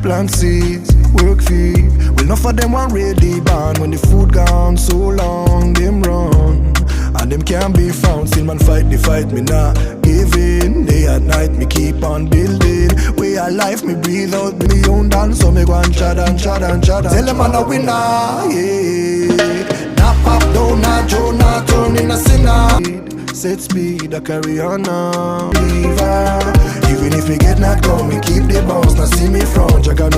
plant seeds, work feed. Well, enough of them want ready born. When the food gone so long, them run. And them can't be found. Still man fight the fight, me not giving. Day and night, me keep on building. Way of life, me breathe out me own dance. So me go and chad and chad and chad. Tell them I'm a winner, yeah. Not pop down, not Joe, not turn in a sinner. Set speed, I carry on now. Even if me get knocked down, me keep the bounce. Now see me front, I got